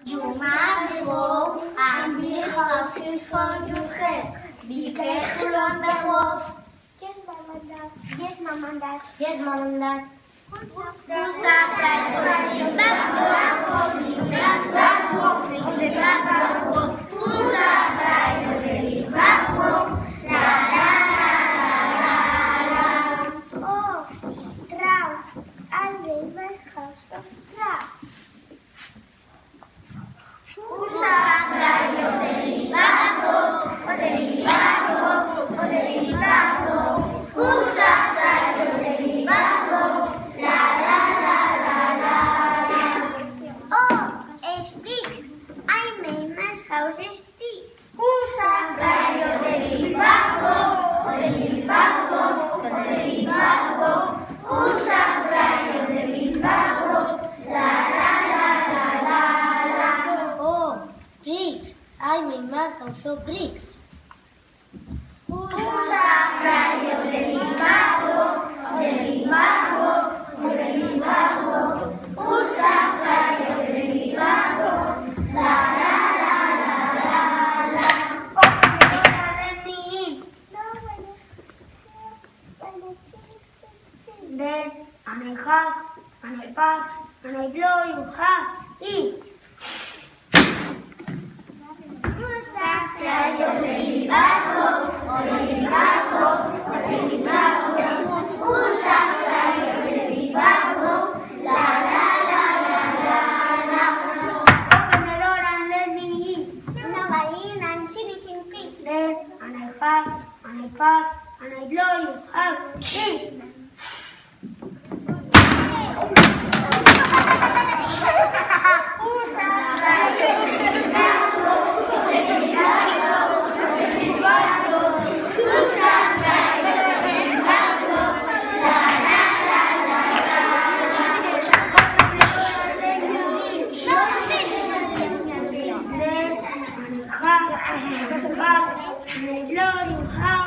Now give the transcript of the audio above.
Jumago, and big houses for your head. Be careful on the roof. Yes, Mom and Dad. Yes, Mom and Dad. Yes, Mom and Dad. Who's Who's afraid of the black wolf? Who's afraid of the black wolf? La la la la la. Oh, straw. I made my house of straw. Who's afraid of the black wolf? Of the black wolf? Of the black wolf? Who's afraid of the black wolf? La la la la la la. Oh, a stick. I made my house a stick. Who's afraid of the black wolf? Of the black wolf? Of the black wolf? Who's afraid of the black wolf? La la la la la la. Oh, bricks. I made my house of bricks. Who's afraid of the black wolf? Of the black wolf? Of the black wolf? Who's afraid of the black wolf? La la la la la la. Let me in. Then, and I hug, and I pass, and I blow you half in. Who's afraid of the black wolf? Of the black wolf? Of the black wolf? Who's afraid of the black wolf? La la la la la la. Open the door and let me in. Nobody and chinny chin chin. Then, and I hug, and I pass, and I blow you half in. Who's afraid of the black wolf? Of the black wolf? Of the black wolf? Who's afraid of the black wolf? La la la la la la. Then, and I hug, and I pass, and I blow you half